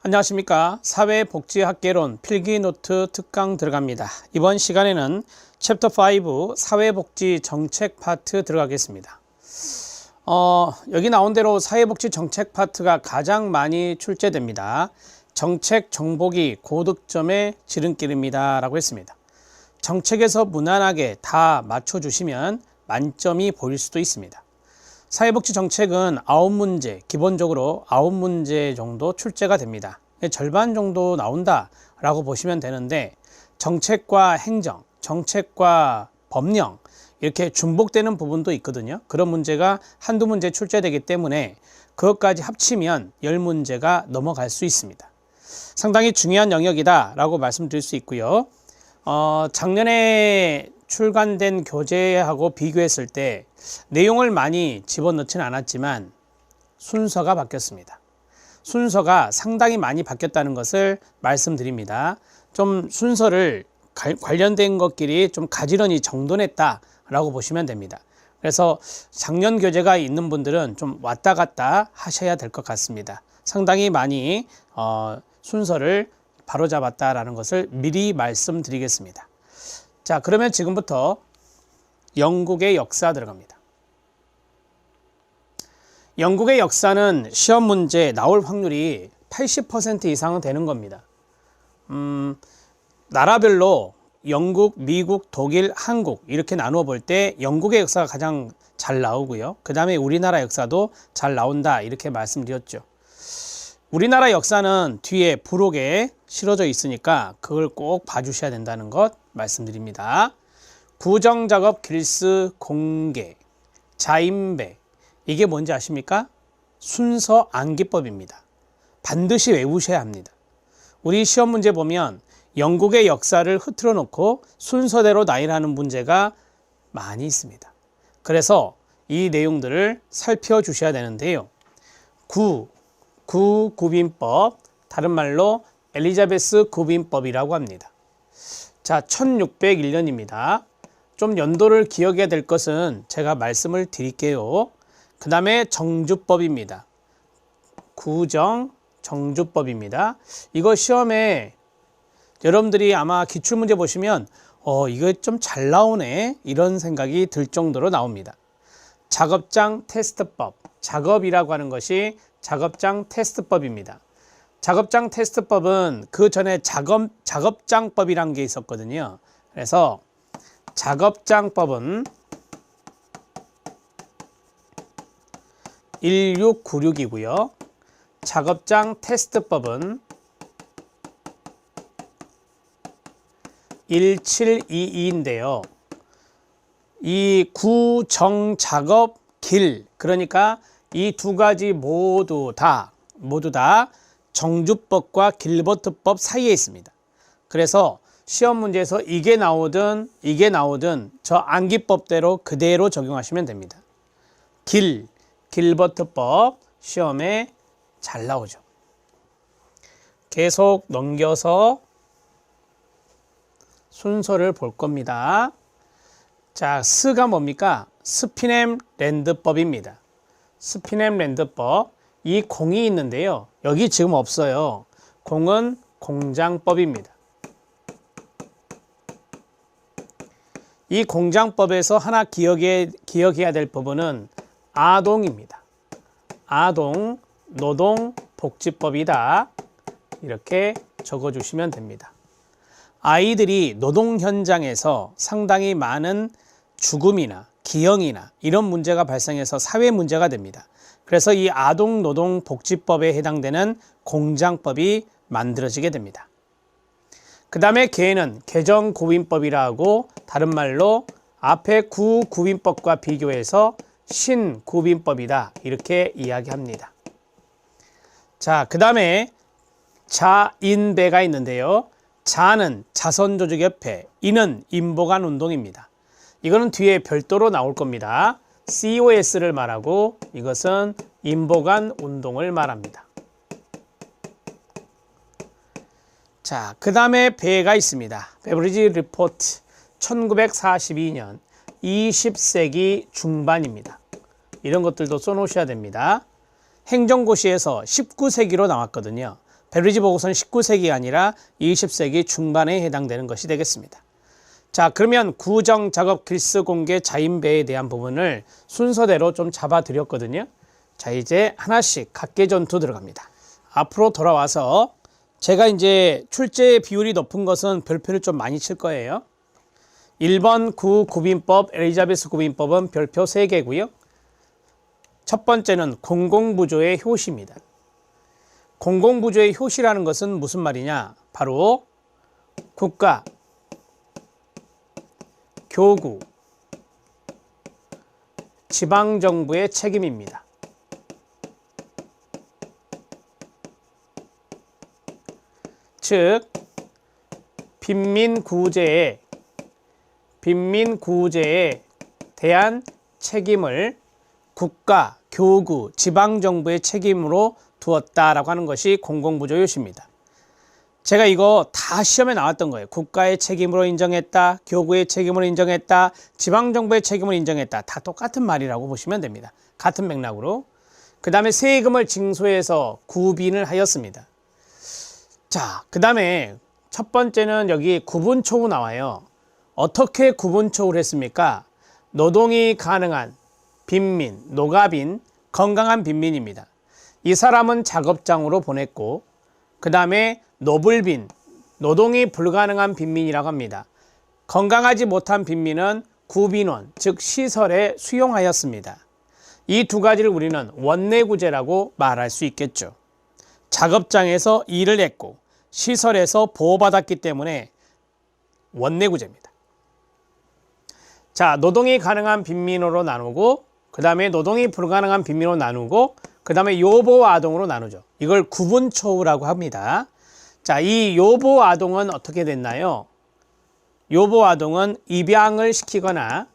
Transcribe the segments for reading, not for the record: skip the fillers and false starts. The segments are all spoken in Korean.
안녕하십니까. 사회복지학개론 필기노트 특강 들어갑니다. 이번 시간에는 챕터 5 사회복지 정책 파트 들어가겠습니다. 여기 나온 대로 사회복지 정책 파트가 가장 많이 출제됩니다. 정책 정복이 고득점의 지름길입니다 라고 했습니다. 정책에서 무난하게 다 맞춰주시면 만점이 보일 수도 있습니다. 사회복지 정책은 9문제, 기본적으로 9문제 정도 출제가 됩니다. 절반 정도 나온다 라고 보시면 되는데, 정책과 행정, 정책과 법령 이렇게 중복되는 부분도 있거든요. 그런 문제가 한두 문제 출제되기 때문에 그것까지 합치면 10문제가 넘어갈 수 있습니다. 상당히 중요한 영역이다 라고 말씀드릴 수 있고요. 작년에 출간된 교재하고 비교했을 때 내용을 많이 집어넣지는 않았지만 순서가 바뀌었습니다. 순서가 상당히 많이 바뀌었다는 것을 말씀드립니다. 좀 순서를 관련된 것끼리 좀 가지런히 정돈했다 라고 보시면 됩니다. 그래서 작년 교재가 있는 분들은 좀 왔다 갔다 하셔야 될 것 같습니다. 상당히 많이 순서를 바로잡았다라는 것을 미리 말씀드리겠습니다. 자, 그러면 지금부터 영국의 역사 들어갑니다. 영국의 역사는 시험 문제 나올 확률이 80% 이상은 되는 겁니다. 나라별로 영국, 미국, 독일, 한국 이렇게 나누어 볼 때 영국의 역사가 가장 잘 나오고요. 그 다음에 우리나라 역사도 잘 나온다 이렇게 말씀드렸죠. 우리나라 역사는 뒤에 부록에 실어져 있으니까 그걸 꼭 봐주셔야 된다는 것 말씀드립니다. 구정작업 길스 공개, 자인배, 이게 뭔지 아십니까? 순서 암기법입니다. 반드시 외우셔야 합니다. 우리 시험 문제 보면 영국의 역사를 흐트러 놓고 순서대로 나열하는 문제가 많이 있습니다. 그래서 이 내용들을 살펴주셔야 되는데요. 구빈법, 다른 말로 엘리자베스 구빈법이라고 합니다. 자, 1601년입니다. 좀 연도를 기억해야 될 것은 제가 말씀을 드릴게요. 그 다음에 정주법입니다. 구정 정주법입니다. 이거 시험에 여러분들이 아마 기출문제 보시면 이거 좀 잘 나오네 이런 생각이 들 정도로 나옵니다. 작업장 테스트법, 작업이라고 하는 것이 작업장 테스트법입니다. 작업장 테스트법은 그 전에 작업장법이란 게 있었거든요. 그래서 작업장법은 1696이고요. 작업장 테스트법은 1722인데요. 이 구정작업 길, 그러니까 이 두 가지 모두 다 정주법과 길버트법 사이에 있습니다. 그래서 시험 문제에서 이게 나오든 저 암기법대로 그대로 적용하시면 됩니다. 길버트법 시험에 잘 나오죠. 계속 넘겨서 순서를 볼 겁니다. 자, 스가 뭡니까? 스피넴 랜드법입니다. 스피넴 랜드법, 이 공이 있는데요. 여기 지금 없어요. 공은 공장법입니다. 이 공장법에서 하나 기억해야 될 부분은 아동입니다. 아동, 노동, 복지법이다. 이렇게 적어주시면 됩니다. 아이들이 노동 현장에서 상당히 많은 죽음이나 기형이나 이런 문제가 발생해서 사회 문제가 됩니다. 그래서 이 아동 노동 복지법에 해당되는 공장법이 만들어지게 됩니다. 그 다음에 개는 개정구빈법이라고, 다른 말로 앞에 구구빈법과 비교해서 신구빈법이다 이렇게 이야기합니다. 자, 그 다음에 자인배가 있는데요. 자는 자선조직협회, 인은 인보관운동입니다. 이거는 뒤에 별도로 나올 겁니다. COS를 말하고 이것은 인보관운동을 말합니다. 자, 그 다음에 배가 있습니다. 베브리지 리포트 1942년 20세기 중반입니다. 이런 것들도 써놓으셔야 됩니다. 행정고시에서 19세기로 나왔거든요. 베리지 보고서는 19세기가 아니라 20세기 중반에 해당되는 것이 되겠습니다. 자, 그러면 구정 작업 길스 공개 자인배에 대한 부분을 순서대로 좀 잡아 드렸거든요. 자, 이제 하나씩 각계 전투 들어갑니다. 앞으로 돌아와서 제가 이제 출제 비율이 높은 것은 별표를 좀 많이 칠 거예요. 1번 구빈법, 엘리자베스 구빈법은 별표 3개고요. 첫 번째는 공공부조의 효시입니다. 공공부조의 효시라는 것은 무슨 말이냐? 바로 국가, 교구, 지방정부의 책임입니다. 즉, 빈민구제에 대한 책임을 국가, 교구, 지방정부의 책임으로 두었다라고 하는 것이 공공부조효시입니다. 제가 이거 다 시험에 나왔던 거예요. 국가의 책임으로 인정했다, 교구의 책임으로 인정했다, 지방정부의 책임으로 인정했다. 다 똑같은 말이라고 보시면 됩니다. 같은 맥락으로. 그 다음에 세금을 징수해서 구빈을 하였습니다. 자, 그 다음에 첫 번째는 여기 구분초우 나와요. 어떻게 구분초우를 했습니까? 노동이 가능한 빈민, 노가빈, 건강한 빈민입니다. 이 사람은 작업장으로 보냈고, 그 다음에 노불빈, 노동이 불가능한 빈민이라고 합니다. 건강하지 못한 빈민은 구빈원, 즉 시설에 수용하였습니다. 이 두 가지를 우리는 원내구제라고 말할 수 있겠죠. 작업장에서 일을 했고 시설에서 보호받았기 때문에 원내구제입니다. 자, 노동이 가능한 빈민으로 나누고, 그 다음에 노동이 불가능한 빈민으로 나누고, 그 다음에 요보아동으로 나누죠. 이걸 구분초우라고 합니다. 자, 이 요보아동은 어떻게 됐나요? 요보아동은 입양을 시키거나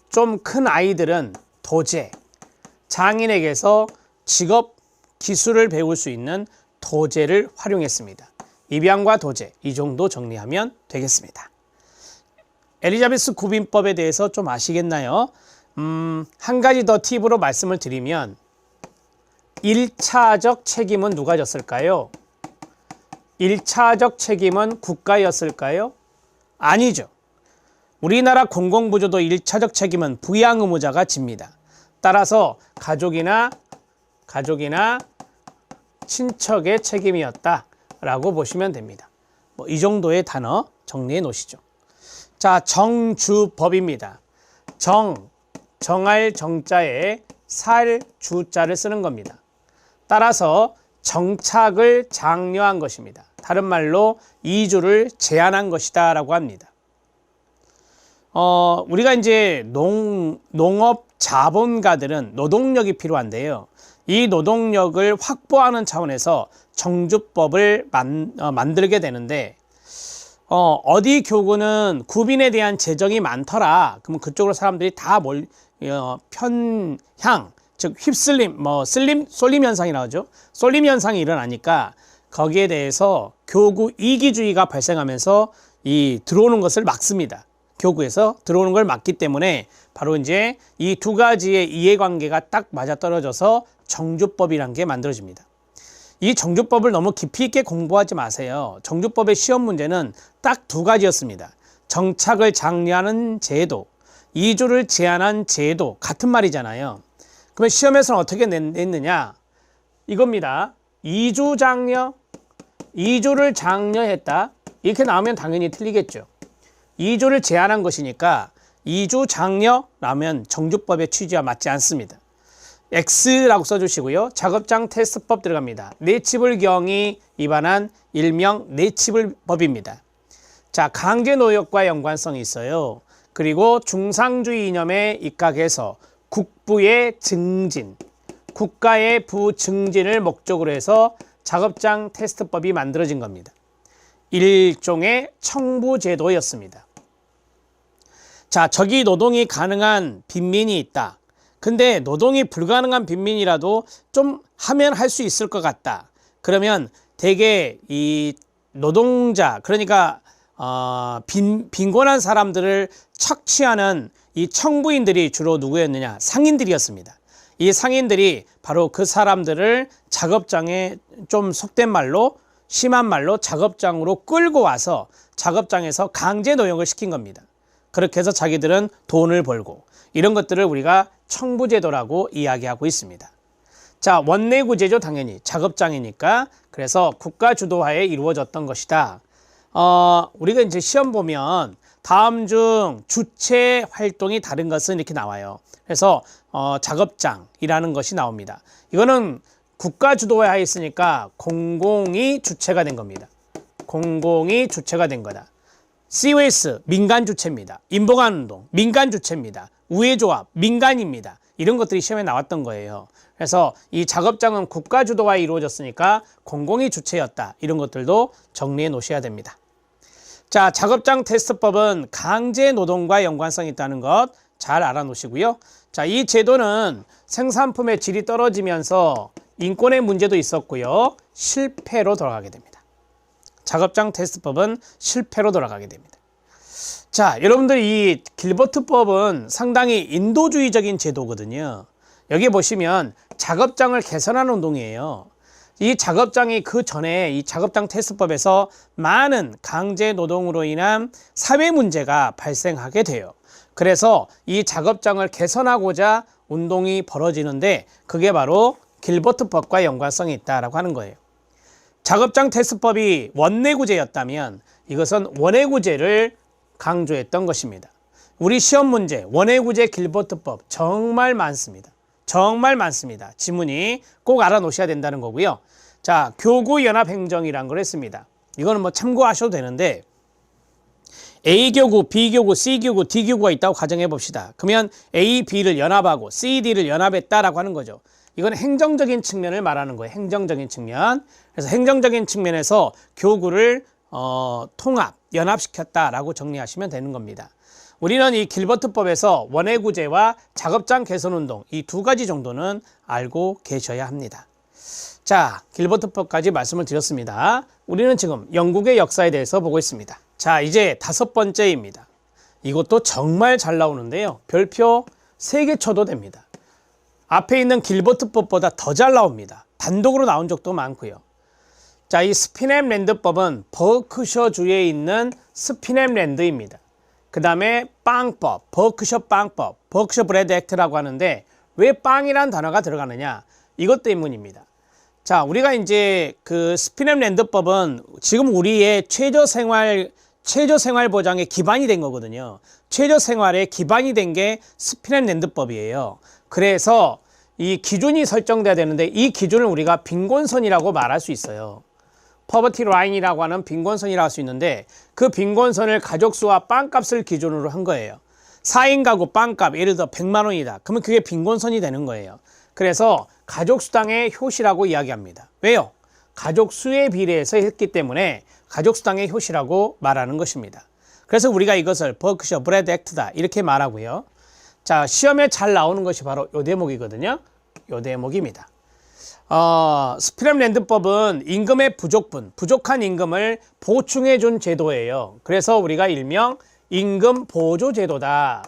좀 큰 아이들은 도제, 장인에게서 직업 기술을 배울 수 있는 도제를 활용했습니다. 입양과 도제, 이 정도 정리하면 되겠습니다. 엘리자베스 구빈법에 대해서 좀 아시겠나요? 한 가지 더 팁으로 말씀을 드리면 1차적 책임은 누가 졌을까요? 1차적 책임은 국가였을까요? 아니죠. 우리나라 공공부조도 1차적 책임은 부양 의무자가 집니다. 따라서 가족이나 친척의 책임이었다라고 보시면 됩니다. 이 정도의 단어 정리해 놓으시죠. 자, 정주법입니다. 정할 정자에 살 주자를 쓰는 겁니다. 따라서 정착을 장려한 것입니다. 다른 말로 이주를 제한한 것이다 라고 합니다. 우리가 이제 농업 자본가들은 노동력이 필요한데요. 이 노동력을 확보하는 차원에서 정주법을 만들게 되는데, 어디 교구는 구빈에 대한 재정이 많더라. 그러면 그쪽으로 사람들이 다 편향, 즉 휩쓸림, 쏠림 현상이 나오죠. 쏠림 현상이 일어나니까 거기에 대해서 교구 이기주의가 발생하면서 이 들어오는 것을 막습니다. 교구에서 들어오는 걸 막기 때문에 바로 이제 이 두 가지의 이해관계가 딱 맞아떨어져서 정주법이란 게 만들어집니다. 이 정주법을 너무 깊이 있게 공부하지 마세요. 정주법의 시험 문제는 딱 두 가지였습니다. 정착을 장려하는 제도, 이주를 제한한 제도, 같은 말이잖아요. 그러면 시험에서는 어떻게 냈느냐? 이겁니다. 이주 장려, 이주를 장려했다. 이렇게 나오면 당연히 틀리겠죠. 이주를 제한한 것이니까 이주 장려라면 정주법의 취지와 맞지 않습니다. X라고 써주시고요. 작업장 테스트법 들어갑니다. 내치불경이 위반한 일명 내치불법입니다. 자, 강제노역과 연관성이 있어요. 그리고 중상주의 이념에 입각해서 국부의 증진, 국가의 부증진을 목적으로 해서 작업장 테스트법이 만들어진 겁니다. 일종의 청부제도였습니다. 자, 저기 노동이 가능한 빈민이 있다. 근데 노동이 불가능한 빈민이라도 좀 하면 할 수 있을 것 같다. 그러면 대개 이 노동자, 그러니까 빈곤한 사람들을 착취하는 이 청부인들이 주로 누구였느냐? 상인들이었습니다. 이 상인들이 바로 그 사람들을 작업장에 좀 속된 말로 심한 말로 작업장으로 끌고 와서 작업장에서 강제 노역을 시킨 겁니다. 그렇게 해서 자기들은 돈을 벌고 이런 것들을 우리가 청부제도라고 이야기하고 있습니다. 자, 원내구제죠. 당연히 작업장이니까. 그래서 국가 주도하에 이루어졌던 것이다. 우리가 이제 시험 보면 다음 중 주체 활동이 다른 것은 이렇게 나와요. 그래서 작업장이라는 것이 나옵니다. 이거는 국가 주도하에 있으니까 공공이 주체가 된 겁니다. 공공이 주체가 된 거다. COS 민간 주체입니다. 인보관운동 민간 주체입니다. 우회조합 민간입니다. 이런 것들이 시험에 나왔던 거예요. 그래서 이 작업장은 국가 주도하에 이루어졌으니까 공공이 주체였다. 이런 것들도 정리해 놓으셔야 됩니다. 자, 작업장 테스트법은 강제 노동과 연관성이 있다는 것 잘 알아놓으시고요. 자, 이 제도는 생산품의 질이 떨어지면서 인권의 문제도 있었고요. 실패로 돌아가게 됩니다. 작업장 테스트법은 실패로 돌아가게 됩니다. 자, 여러분들 이 길버트법은 상당히 인도주의적인 제도거든요. 여기 보시면 작업장을 개선하는 운동이에요. 이 작업장이 그 전에 이 작업장 테스트법에서 많은 강제 노동으로 인한 사회 문제가 발생하게 돼요. 그래서 이 작업장을 개선하고자 운동이 벌어지는데 그게 바로 길버트법과 연관성이 있다라고 하는 거예요. 작업장 테스트법이 원내구제였다면 이것은 원해구제를 강조했던 것입니다. 우리 시험 문제 원해구제 길버트법 정말 많습니다. 정말 많습니다. 지문이 꼭 알아놓으셔야 된다는 거고요. 자, 교구연합행정이란 걸 했습니다. 이거는 뭐 참고하셔도 되는데 A교구, B교구, C교구, D교구가 있다고 가정해 봅시다. 그러면 A, B를 연합하고 C, D를 연합했다라고 하는 거죠. 이건 행정적인 측면을 말하는 거예요. 행정적인 측면. 그래서 행정적인 측면에서 교구를 통합, 연합시켰다라고 정리하시면 되는 겁니다. 우리는 이 길버트법에서 원해구제와 작업장 개선운동 이 두 가지 정도는 알고 계셔야 합니다. 자, 길버트법까지 말씀을 드렸습니다. 우리는 지금 영국의 역사에 대해서 보고 있습니다. 자, 이제 5번째입니다. 이것도 정말 잘 나오는데요. 별표 3개 쳐도 됩니다. 앞에 있는 길버트법보다 더 잘 나옵니다. 단독으로 나온 적도 많고요. 자, 이 스피넴랜드법은 버크셔주에 있는 스피넴랜드입니다. 그 다음에 빵법, 버크셔 빵법, 버크셔 브레드 액트라고 하는데 왜 빵이란 단어가 들어가느냐? 이것 때문입니다. 자, 우리가 이제 그 스피넴랜드법은 지금 우리의 최저생활 보장의 기반이 된 거거든요. 최저생활의 기반이 된 게 스피넴랜드법이에요. 그래서 이 기준이 설정돼야 되는데 이 기준을 우리가 빈곤선이라고 말할 수 있어요. 퍼버티 라인이라고 하는 빈곤선이라고 할 수 있는데 그 빈곤선을 가족수와 빵값을 기준으로 한 거예요. 4인 가구 빵값 예를 들어 100만 원이다. 그러면 그게 빈곤선이 되는 거예요. 그래서 가족수당의 효시라고 이야기합니다. 왜요? 가족수에 비례해서 했기 때문에 가족수당의 효시라고 말하는 것입니다. 그래서 우리가 이것을 버크셔 브레드 액트다 이렇게 말하고요. 자, 시험에 잘 나오는 것이 바로 이 대목이거든요. 이 대목입니다. 스피넴랜드법은 임금의 부족한 임금을 보충해 준 제도예요. 그래서 우리가 일명 임금 보조 제도다.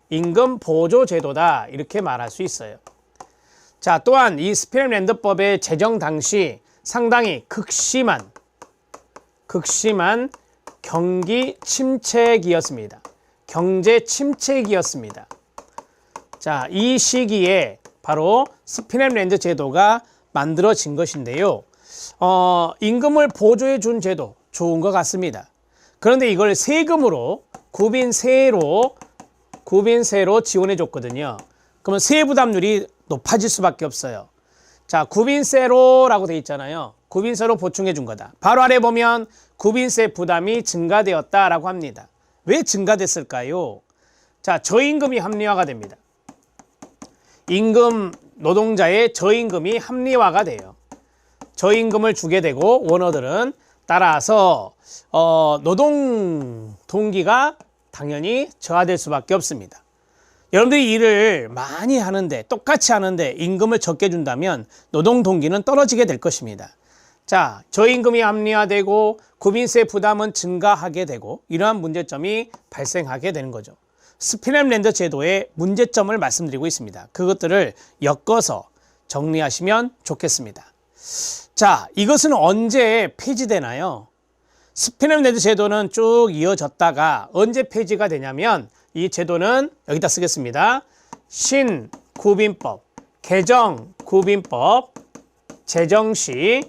임금 보조 제도다. 이렇게 말할 수 있어요. 자, 또한 이 스피넴랜드법의 제정 당시 상당히 극심한 경기 침체기였습니다. 경제 침체기였습니다. 자, 이 시기에 바로 스피넴랜드 제도가 만들어진 것인데요. 임금을 보조해 준 제도 좋은 것 같습니다. 그런데 이걸 세금으로 구빈세로 지원해 줬거든요. 그러면 세부 부담률이 높아질 수밖에 없어요. 자, 구빈세로라고 돼 있잖아요. 구빈세로 보충해 준 거다. 바로 아래 보면 구빈세 부담이 증가되었다라고 합니다. 왜 증가됐을까요? 자, 저임금이 합리화가 됩니다. 임금 노동자의 저임금이 합리화가 돼요. 저임금을 주게 되고 원어들은 따라서 노동 동기가 당연히 저하될 수밖에 없습니다. 여러분들이 일을 많이 하는데 똑같이 하는데 임금을 적게 준다면 노동 동기는 떨어지게 될 것입니다. 자, 저임금이 합리화되고 구빈세 부담은 증가하게 되고 이러한 문제점이 발생하게 되는 거죠. 스피넴랜드 제도의 문제점을 말씀드리고 있습니다. 그것들을 엮어서 정리하시면 좋겠습니다. 자, 이것은 언제 폐지되나요? 스피넴랜드 제도는 쭉 이어졌다가 언제 폐지가 되냐면 이 제도는 여기다 쓰겠습니다. 신구빈법, 개정구빈법 제정 시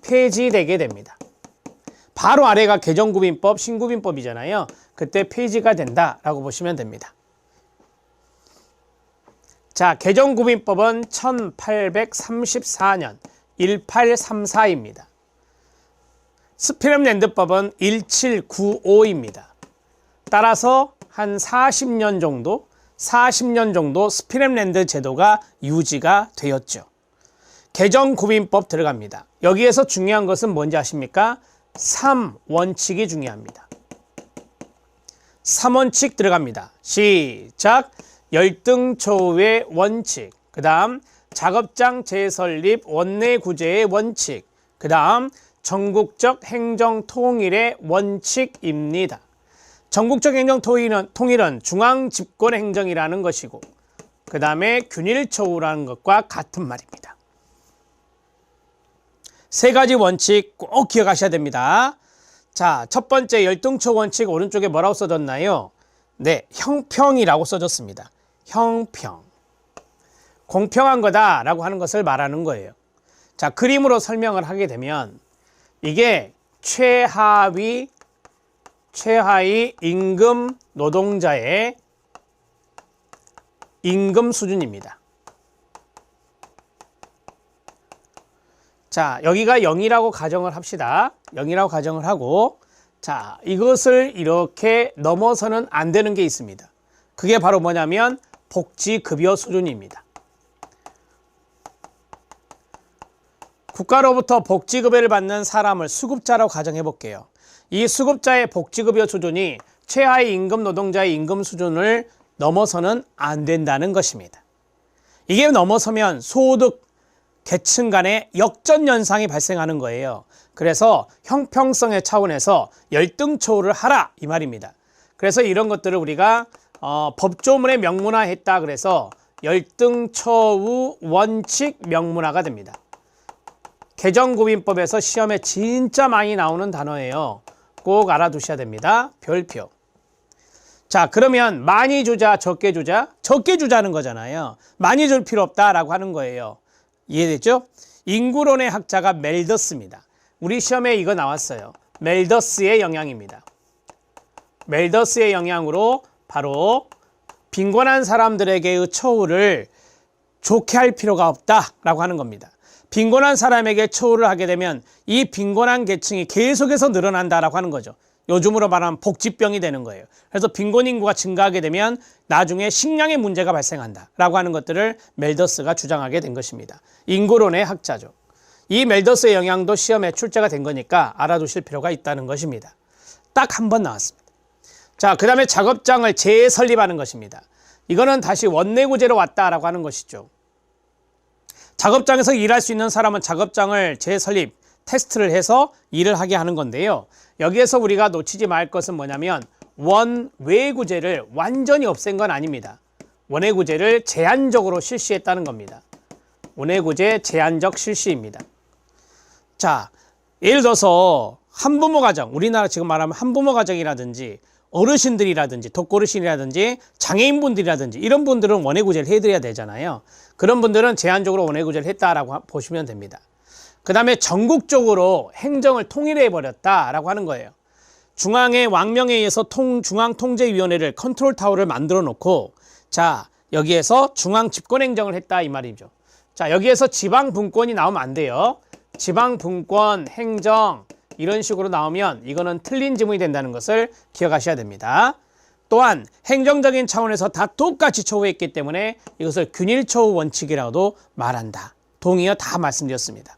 폐지되게 됩니다. 바로 아래가 개정구빈법, 신구빈법이잖아요. 그때 폐지가 된다라고 보시면 됩니다. 자, 개정구빈법은 1834년 1834입니다. 스피넴랜드법은 1795입니다. 따라서 한 40년 정도 스피넴랜드 제도가 유지가 되었죠. 개정구빈법 들어갑니다. 여기에서 중요한 것은 뭔지 아십니까? 3원칙이 중요합니다. 3원칙 들어갑니다. 시작! 열등초우의 원칙, 그 다음 작업장 재설립 원내구제의 원칙, 그 다음 전국적 행정통일의 원칙입니다. 전국적 행정통일은 중앙집권행정이라는 것이고 그 다음에 균일초우라는 것과 같은 말입니다. 세 가지 원칙 꼭 기억하셔야 됩니다. 자, 첫 번째 열등초우 원칙 오른쪽에 뭐라고 써졌나요? 네, 형평이라고 써졌습니다. 형평. 공평한 거다라고 하는 것을 말하는 거예요. 자, 그림으로 설명을 하게 되면 이게 최하위 임금 노동자의 임금 수준입니다. 자, 여기가 0이라고 가정을 합시다. 0이라고 가정을 하고, 자, 이것을 이렇게 넘어서는 안 되는 게 있습니다. 그게 바로 뭐냐면 복지급여 수준입니다. 국가로부터 복지급여를 받는 사람을 수급자라고 가정해 볼게요. 이 수급자의 복지급여 수준이 최하위 임금 노동자의 임금 수준을 넘어서는 안 된다는 것입니다. 이게 넘어서면 소득 계층 간의 역전 현상이 발생하는 거예요. 그래서 형평성의 차원에서 열등초우를 하라 이 말입니다. 그래서 이런 것들을 우리가 법조문에 명문화했다 그래서 열등초우 원칙 명문화가 됩니다. 개정구빈법에서 시험에 진짜 많이 나오는 단어예요. 꼭 알아두셔야 됩니다. 별표. 자, 그러면 많이 주자, 적게 주자? 적게 주자는 거잖아요. 많이 줄 필요 없다라고 하는 거예요. 이해됐죠? 인구론의 학자가 멜더스입니다. 우리 시험에 이거 나왔어요. 멜더스의 영향입니다. 멜더스의 영향으로 바로 빈곤한 사람들에게의 처우를 좋게 할 필요가 없다라고 하는 겁니다. 빈곤한 사람에게 처우를 하게 되면 이 빈곤한 계층이 계속해서 늘어난다라고 하는 거죠. 요즘으로 말하면 복지병이 되는 거예요. 그래서 빈곤 인구가 증가하게 되면 나중에 식량의 문제가 발생한다라고 하는 것들을 멜더스가 주장하게 된 것입니다. 인구론의 학자죠. 이 멜더스의 영향도 시험에 출제가 된 거니까 알아두실 필요가 있다는 것입니다. 딱 한 번 나왔습니다. 자, 그 다음에 작업장을 재설립하는 것입니다. 이거는 다시 원내구제로 왔다라고 하는 것이죠. 작업장에서 일할 수 있는 사람은 작업장을 재설립, 테스트를 해서 일을 하게 하는 건데요. 여기에서 우리가 놓치지 말 것은 뭐냐면 원외구제를 완전히 없앤 건 아닙니다. 원외구제를 제한적으로 실시했다는 겁니다. 원외구제 제한적 실시입니다. 자, 예를 들어서 한부모 가정, 우리나라 지금 말하면 한부모 가정이라든지 어르신들이라든지 독거르신이라든지 장애인분들이라든지 이런 분들은 원외구제를 해드려야 되잖아요. 그런 분들은 제한적으로 원외구제를 했다라고 보시면 됩니다. 그 다음에 전국적으로 행정을 통일해버렸다라고 하는 거예요. 중앙의 왕명에 의해서 중앙통제위원회를 컨트롤타워를 만들어 놓고 자, 여기에서 중앙집권행정을 했다 이 말이죠. 자, 여기에서 지방분권이 나오면 안 돼요. 지방분권, 행정 이런 식으로 나오면 이거는 틀린 지문이 된다는 것을 기억하셔야 됩니다. 또한 행정적인 차원에서 다 똑같이 처우했기 때문에 이것을 균일처우 원칙이라고도 말한다. 동의어 다 말씀드렸습니다.